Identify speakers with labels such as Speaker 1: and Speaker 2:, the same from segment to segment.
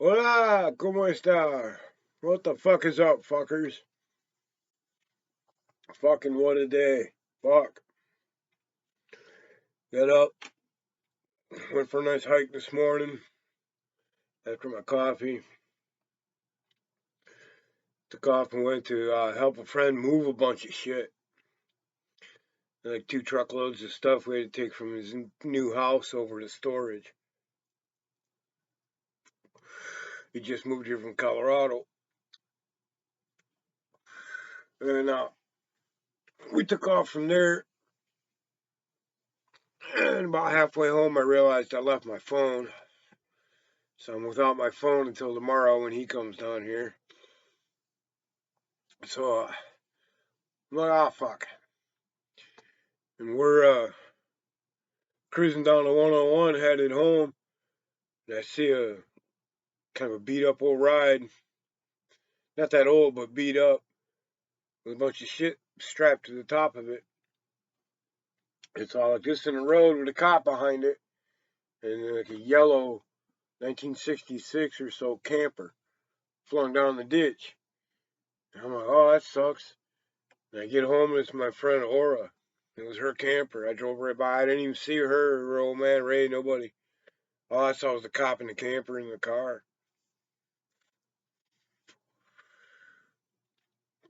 Speaker 1: Hola, ¿cómo está? What the fuck is up, fuckers? Fucking what a day. Fuck. Got up, went for a nice hike this morning after my coffee. Took off and went to help a friend move a bunch of shit. Like 2 truckloads of stuff we had to take from his new house over to storage. He just moved here from Colorado. And we took off from there. And about halfway home, I realized I left my phone. So I'm without my phone until tomorrow when he comes down here. So I'm like, ah, fuck. And we're cruising down the 101 headed home. And I see a kind of a beat up old ride. Not that old, but beat up. With a bunch of shit strapped to the top of it. It's all just in the road with a cop behind it. And like a yellow 1966 or so camper flung down the ditch. And I'm like, oh, that sucks. And I get home and it's my friend Aura. It was her camper. I drove right by. I didn't even see her or her old man Ray, nobody. All I saw was the cop and the camper in the car.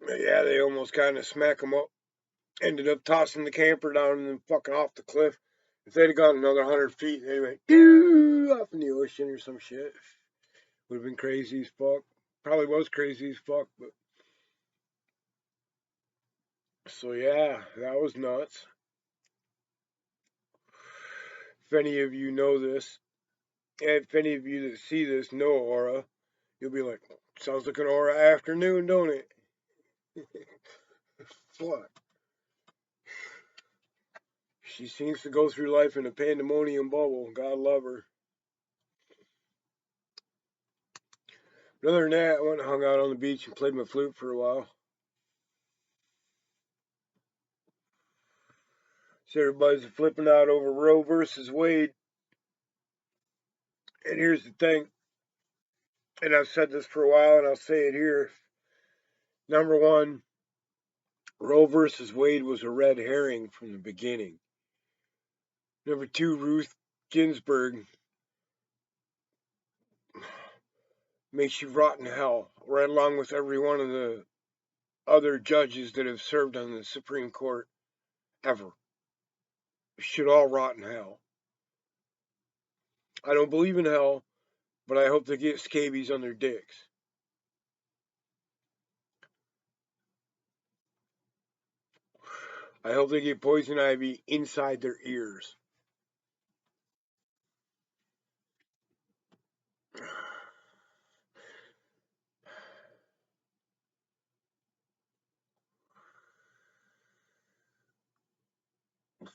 Speaker 1: Yeah, they almost kind of smack him up. Ended up tossing the camper down and then fucking off the cliff. If they'd have gone another 100 feet, they'd went off in the ocean or some shit. Would have been crazy as fuck. Probably was crazy as fuck, but. So yeah, that was nuts. If any of you know this, and if any of you that see this know Aura, you'll be like, sounds like an Aura afternoon, don't it? What? She seems to go through life in a pandemonium bubble. God love her. But other than that, I went and hung out on the beach and played my flute for a while. So everybody's flipping out over Roe versus Wade. And here's the thing, and I've said this for a while and I'll say it here. Number one, Roe versus Wade was a red herring from the beginning. Number two, Ruth Ginsburg makes you rot in hell, right along with every one of the other judges that have served on the Supreme Court ever. Should all rot in hell. I don't believe in hell, but I hope they get scabies on their dicks. I hope they get poison ivy inside their ears.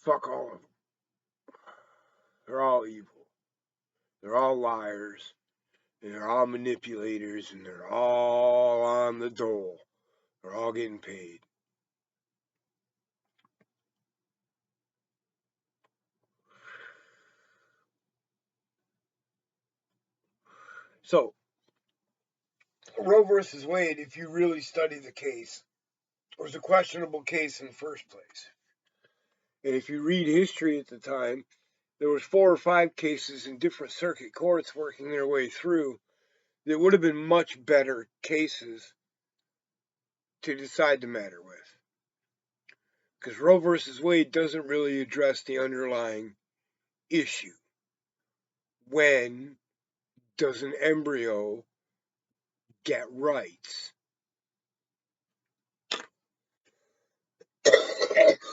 Speaker 1: Fuck all of them. They're all evil. They're all liars. And they're all manipulators. And they're all on the dole. They're all getting paid. So, Roe versus Wade, if you really study the case, was a questionable case in the first place. And if you read history at the time, there was 4 or 5 cases in different circuit courts working their way through that would have been much better cases to decide the matter with. Because Roe versus Wade doesn't really address the underlying issue. When does an embryo get rights?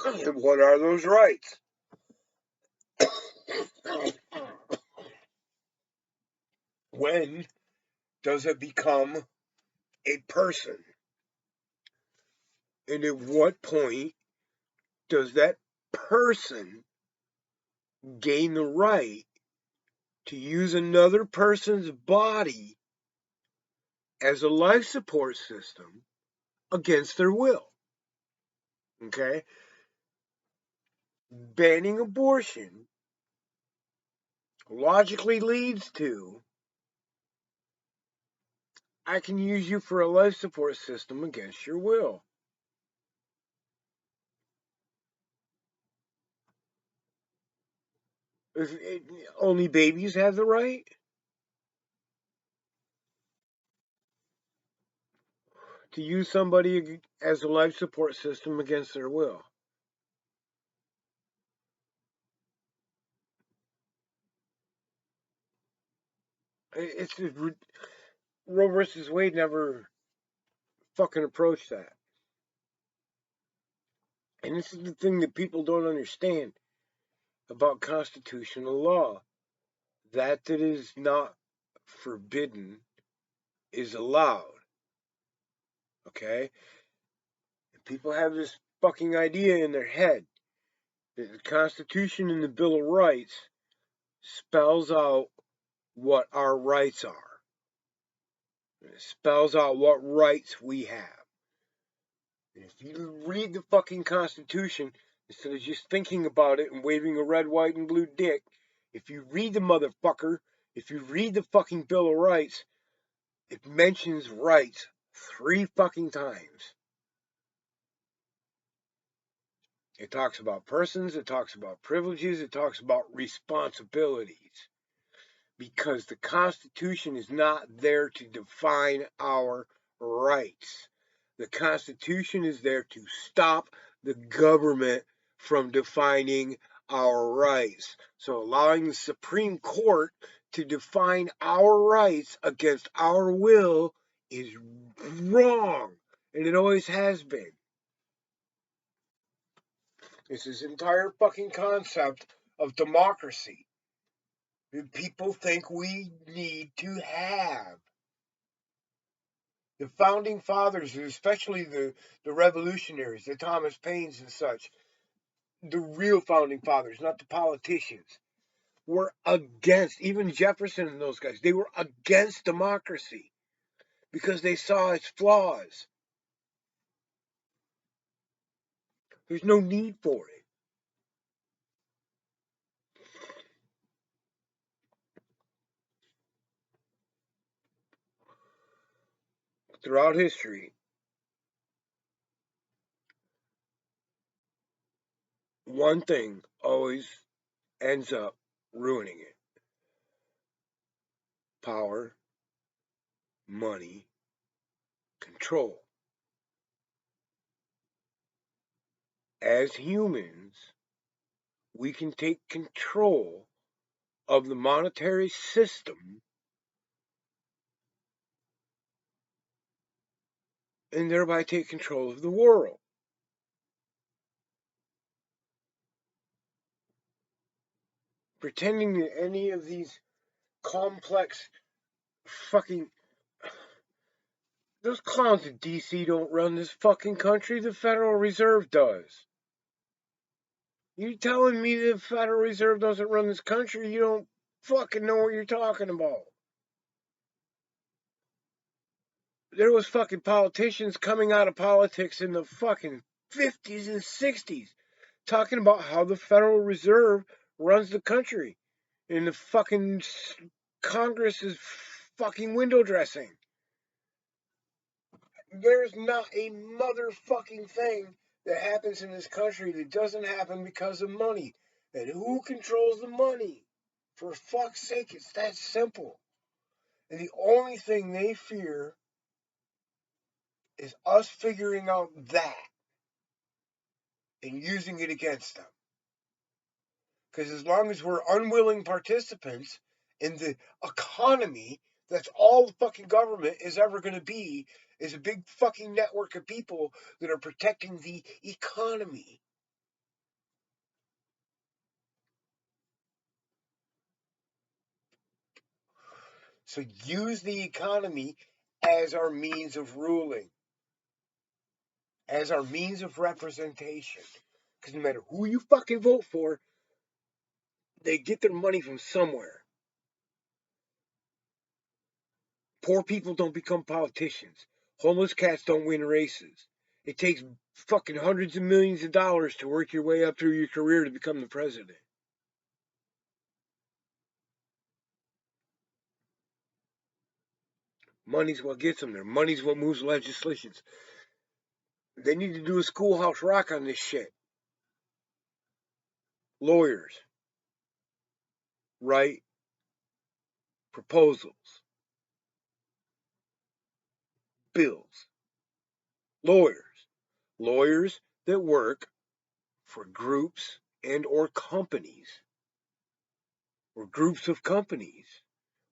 Speaker 1: And what are those rights? When does it become a person? And at what point does that person gain the right to use another person's body as a life support system against their will? Okay? Banning abortion logically leads to I can use you for a life support system against your will. Only babies have the right to use somebody as a life support system against their will. It's Roe versus Wade never fucking approached that. And this is the thing that people don't understand about constitutional law. That is not forbidden is allowed. Okay? And people have this fucking idea in their head that the Constitution and the Bill of Rights spells out what our rights are. It spells out what rights we have. And if you read the fucking Constitution, instead of just thinking about it and waving a red, white, and blue dick, if you read the motherfucker, if you read the fucking Bill of Rights, it mentions rights 3 fucking times. It talks about persons, it talks about privileges, it talks about responsibilities. Because the Constitution is not there to define our rights. The Constitution is there to stop the government from defining our rights. So allowing the Supreme Court to define our rights against our will is wrong. And it always has been. It's this entire fucking concept of democracy that people think we need to have. The founding fathers, especially the revolutionaries, the Thomas Paines and such, the real founding fathers, not the politicians, were against, even Jefferson and those guys, they were against democracy because they saw its flaws. There's no need for it. Throughout history, one thing always ends up ruining it: power, money, control. As humans, we can take control of the monetary system and thereby take control of the world. Pretending that any of these complex fucking. Those clowns in DC don't run this fucking country, the Federal Reserve does. You telling me the Federal Reserve doesn't run this country? You don't fucking know what you're talking about. There was fucking politicians coming out of politics in the fucking 50s and 60s talking about how the Federal Reserve runs the country. And the fucking Congress is fucking window dressing. There's not a motherfucking thing that happens in this country that doesn't happen because of money. And who controls the money? For fuck's sake, it's that simple. And the only thing they fear is us figuring out that and using it against them. Because as long as we're unwilling participants in the economy, that's all the fucking government is ever going to be, is a big fucking network of people that are protecting the economy. So use the economy as our means of ruling, as our means of representation. Because no matter who you fucking vote for, they get their money from somewhere. Poor people don't become politicians. Homeless cats don't win races. It takes fucking hundreds of millions of dollars to work your way up through your career to become the president. Money's what gets them there. Money's what moves legislations. They need to do a schoolhouse rock on this shit. Lawyers write proposals, bills. Lawyers that work for groups and or companies or groups of companies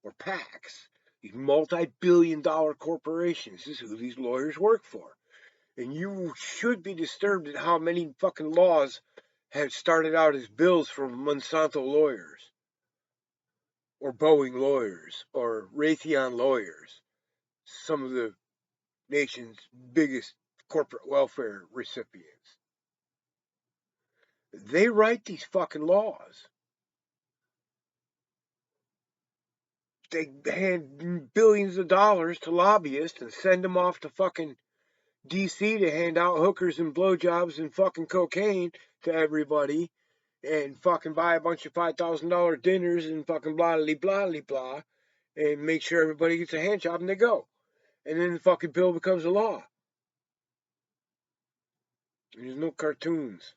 Speaker 1: or PACs. These multi-billion-dollar corporations. This is who these lawyers work for. And you should be disturbed at how many fucking laws have started out as bills from Monsanto lawyers, or Boeing lawyers, or Raytheon lawyers, some of the nation's biggest corporate welfare recipients. They write these fucking laws. They hand billions of dollars to lobbyists and send them off to fucking DC to hand out hookers and blowjobs and fucking cocaine to everybody and fucking buy a bunch of $5,000 dinners and fucking blah blah blah blah and make sure everybody gets a hand job and they go. And then the fucking bill becomes a law. And there's no cartoons.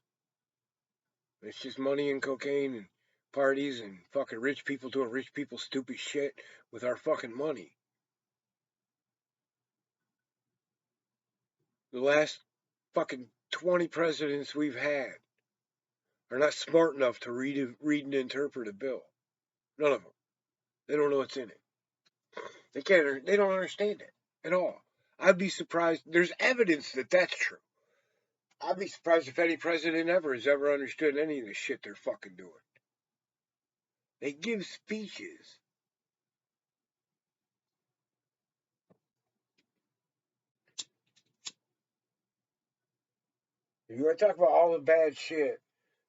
Speaker 1: It's just money and cocaine and parties and fucking rich people doing rich people stupid shit with our fucking money. The last fucking 20 presidents we've had are not smart enough to read and interpret a bill. None of them. They don't know what's in it. They can't. They don't understand it at all. I'd be surprised. There's evidence that that's true. I'd be surprised if any president ever has ever understood any of the shit they're fucking doing. They give speeches. If you want to talk about all the bad shit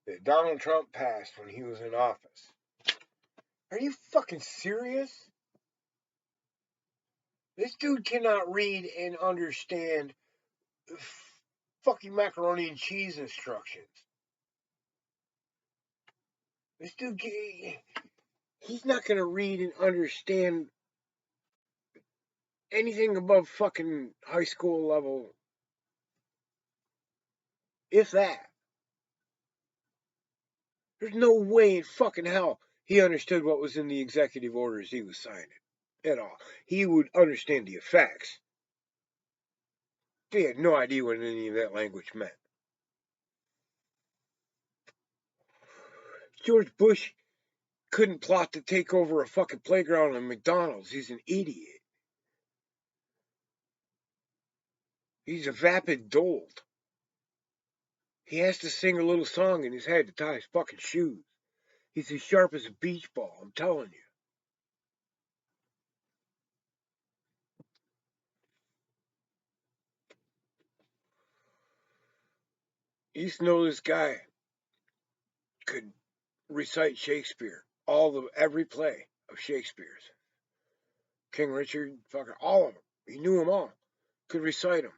Speaker 1: that Donald Trump passed when he was in office, are you fucking serious? This dude cannot read and understand fucking macaroni and cheese instructions. This dude, he's not gonna read and understand anything above fucking high school level, if that. There's no way in fucking hell he understood what was in the executive orders he was signing at all. He would understand the effects. He had no idea what any of that language meant. George Bush couldn't plot to take over a fucking playground at McDonald's. He's an idiot. He's a vapid dolt. He has to sing a little song in his head to tie his fucking shoes. He's as sharp as a beach ball, I'm telling you. I used to know this guy could recite Shakespeare, every play of Shakespeare's. King Richard, fucking all of them. He knew them all. Could recite them.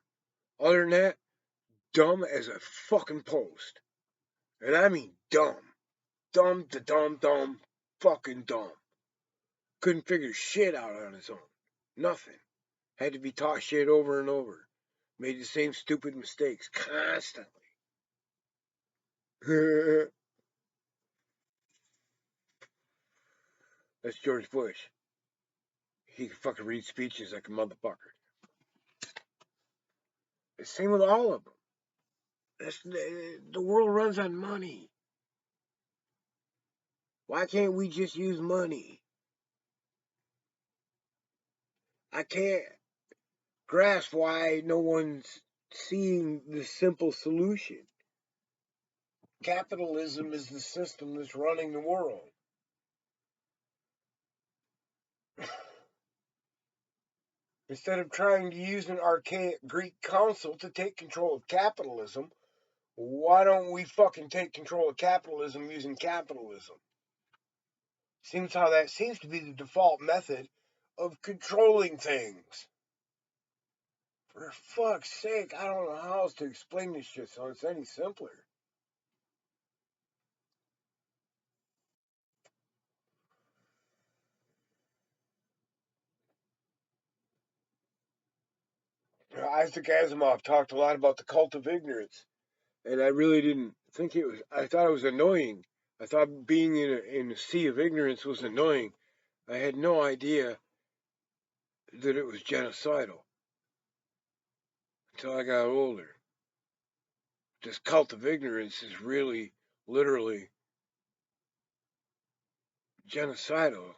Speaker 1: Other than that, dumb as a fucking post. And I mean dumb. Dumb to dumb, fucking dumb. Couldn't figure shit out on his own. Nothing. Had to be taught shit over and over. Made the same stupid mistakes constantly. That's George Bush. He can fucking read speeches like a motherfucker. The same with all of them. The world runs on money. Why can't we just use money? I can't grasp why no one's seeing the simple solution. Capitalism is the system that's running the world. Instead of trying to use an archaic Greek council to take control of capitalism, why don't we fucking take control of capitalism using capitalism? Seems to be the default method of controlling things. For fuck's sake, I don't know how else to explain this shit so it's any simpler. Isaac Asimov talked a lot about the cult of ignorance, and I really didn't think it was. I thought it was annoying. I thought being in a sea of ignorance was annoying. I had no idea that it was genocidal until I got older. This cult of ignorance is really, literally genocidal.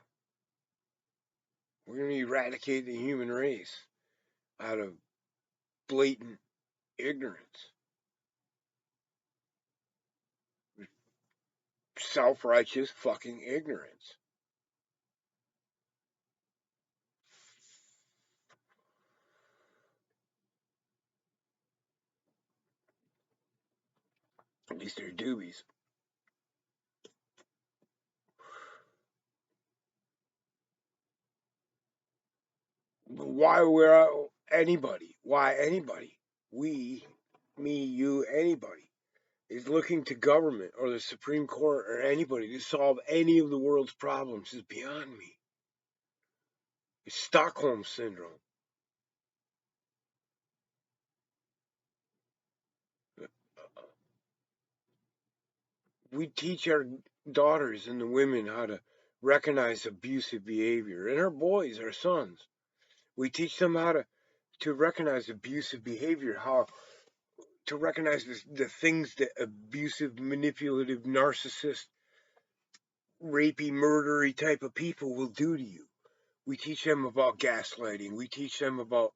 Speaker 1: We're going to eradicate the human race out of blatant ignorance, self righteous fucking ignorance. At least they're doobies. Why we're anybody? Why anybody? We, me, you, anybody is looking to government or the Supreme Court or anybody to solve any of the world's problems is beyond me. It's Stockholm Syndrome. We teach our daughters and the women how to recognize abusive behavior, and our boys, our sons. We teach them how to recognize abusive behavior, how to recognize the things that abusive, manipulative, narcissist, rapey, murdery type of people will do to you. We teach them about gaslighting. We teach them about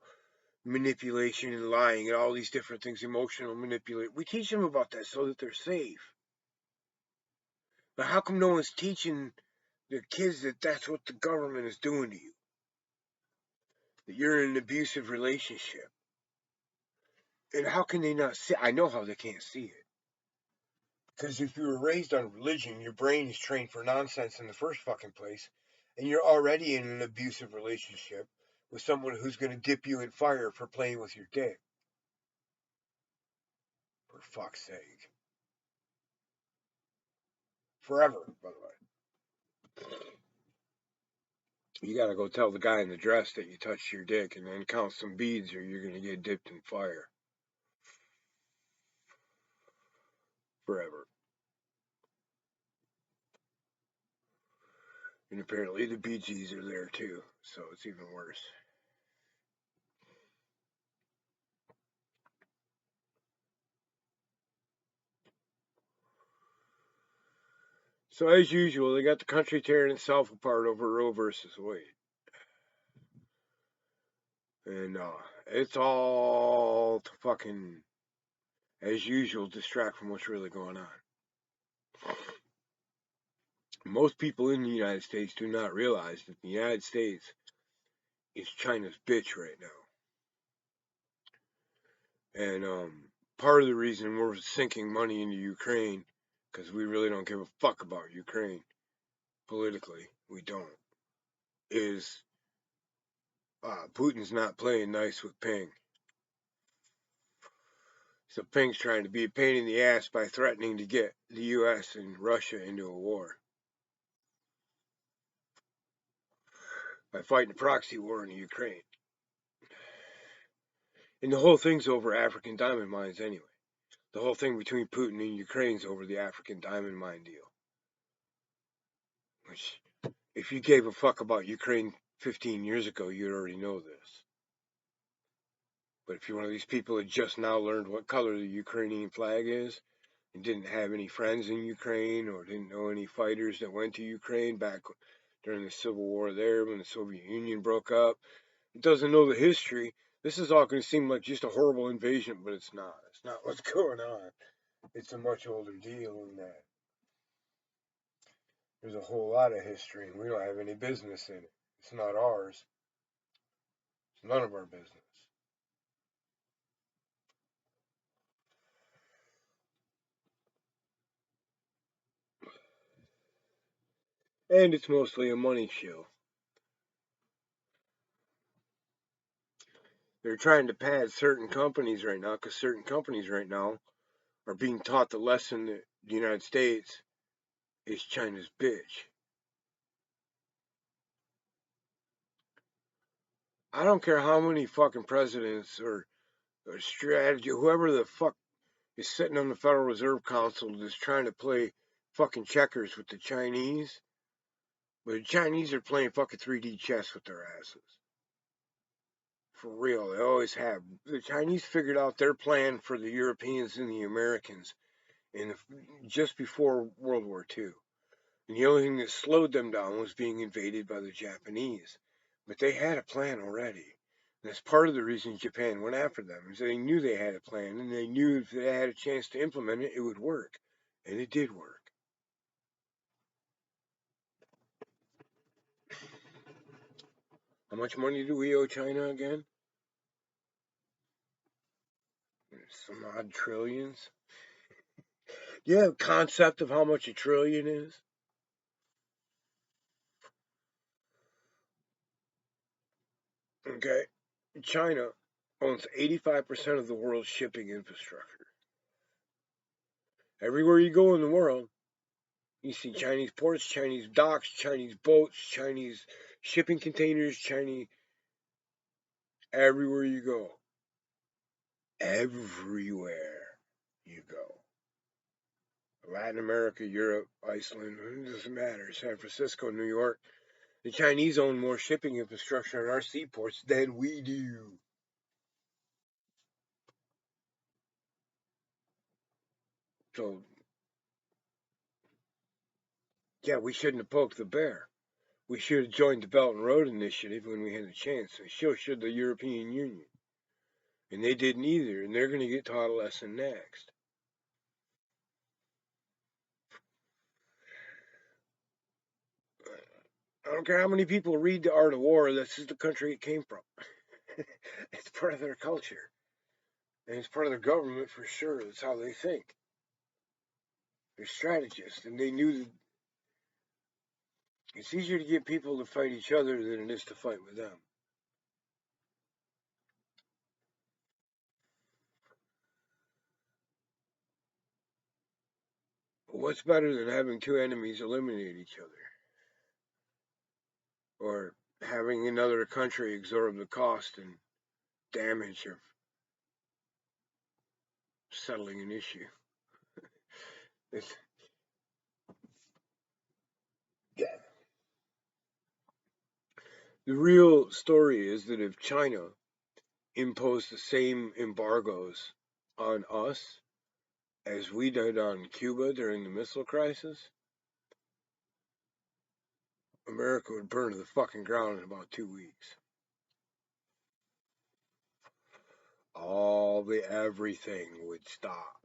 Speaker 1: manipulation and lying and all these different things, emotional manipulation. We teach them about that so that they're safe. But how come no one's teaching the kids that that's what the government is doing to you? That you're in an abusive relationship. And how can they not see? I know how they can't see it. Because if you were raised on religion, your brain is trained for nonsense in the first fucking place, and you're already in an abusive relationship with someone who's going to dip you in fire for playing with your dick. For fuck's sake. Forever, by the way. You gotta go tell the guy in the dress that you touched your dick and then count some beads or you're gonna get dipped in fire. Forever. And apparently the Bee Gees are there too, so it's even worse. So as usual, they got the country tearing itself apart over Roe versus Wade. And it's all to fucking, as usual, distract from what's really going on. Most people in the United States do not realize that the United States is China's bitch right now. And part of the reason we're sinking money into Ukraine, because we really don't give a fuck about Ukraine politically, we don't, is Putin's not playing nice with Ping. So Ping's trying to be a pain in the ass by threatening to get the US and Russia into a war. By fighting a proxy war in the Ukraine. And the whole thing's over African diamond mines anyway. The whole thing between Putin and Ukraine's over the African diamond mine deal. Which, if you gave a fuck about Ukraine 15 years ago, you'd already know this. But if you're one of these people that just now learned what color the Ukrainian flag is, and didn't have any friends in Ukraine, or didn't know any fighters that went to Ukraine back during the Civil War there when the Soviet Union broke up, it doesn't know the history, this is all going to seem like just a horrible invasion, but it's not. It's not what's going on. It's a much older deal than that. There's a whole lot of history, and we don't have any business in it. It's not ours. It's none of our business. And it's mostly a money show. They're trying to pad certain companies right now because certain companies right now are being taught the lesson that the United States is China's bitch. I don't care how many fucking presidents or a strategy. Whoever the fuck is sitting on the Federal Reserve Council is trying to play fucking checkers with the Chinese. But the Chinese are playing fucking 3D chess with their asses. For real, they always have. The Chinese figured out their plan for the Europeans and the Americans just before World War II. And the only thing that slowed them down was being invaded by the Japanese. But they had a plan already. And that's part of the reason Japan went after them, is they knew they had a plan, and they knew if they had a chance to implement it, it would work. And it did work. How much money do we owe China again? Some odd trillions. Do you have a concept of how much a trillion is? Okay. China owns 85% of the world's shipping infrastructure. Everywhere you go in the world, you see Chinese ports, Chinese docks, Chinese boats, Chinese shipping containers, Chinese. Everywhere you go. Everywhere you go. Latin America, Europe, Iceland, it doesn't matter. San Francisco, New York. The Chinese own more shipping infrastructure in our seaports than we do. So, yeah, we shouldn't have poked the bear. We should have joined the Belt and Road Initiative when we had a chance. And so should the European Union. And they didn't either, and they're going to get taught a lesson next. I don't care how many people read The Art of War, this is the country it came from. It's part of their culture. And it's part of their government for sure. That's how they think. They're strategists, and they knew that it's easier to get people to fight each other than it is to fight with them. But what's better than having two enemies eliminate each other? Or having another country absorb the cost and damage of settling an issue? It's, yeah. The real story is that if China imposed the same embargoes on us as we did on Cuba during the missile crisis, America would burn to the fucking ground in about 2 weeks. All the everything would stop.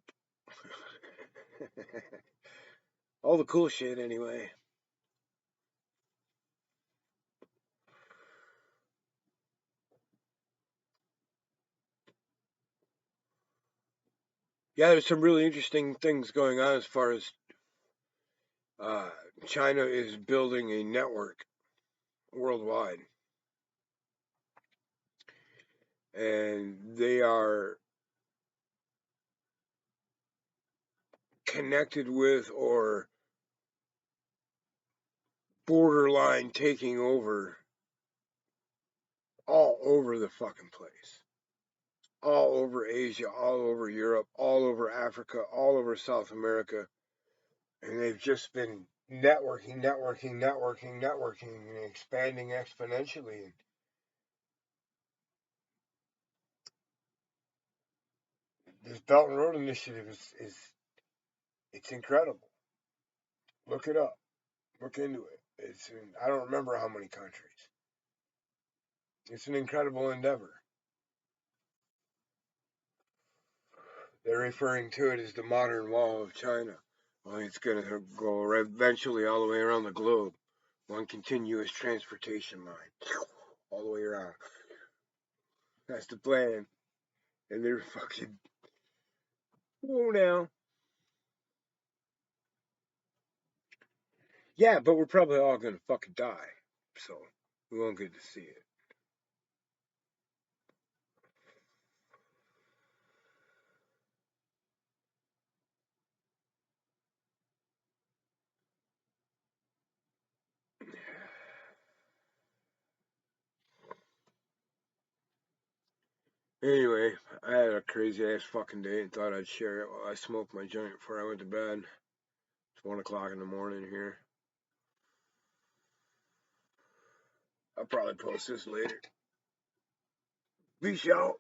Speaker 1: All the cool shit, anyway. Yeah, there's some really interesting things going on as far as uh, China is building a network worldwide. And they are connected with or borderline taking over all over the fucking place. All over Asia, all over Europe, all over Africa, all over South America. And they've just been networking, and expanding exponentially. And this Belt and Road Initiative is it's incredible. Look it up. Look into it. It's in, I don't remember how many countries. It's an incredible endeavor. They're referring to it as the modern wall of China. Well, it's going to go eventually all the way around the globe. One continuous transportation line. All the way around. That's the plan. And they're fucking. Oh, now. Yeah, but we're probably all going to fucking die. So we won't get to see it. Anyway, I had a crazy ass fucking day and thought I'd share it while I smoked my joint before I went to bed. It's 1 o'clock in the morning here. I'll probably post this later. Peace out.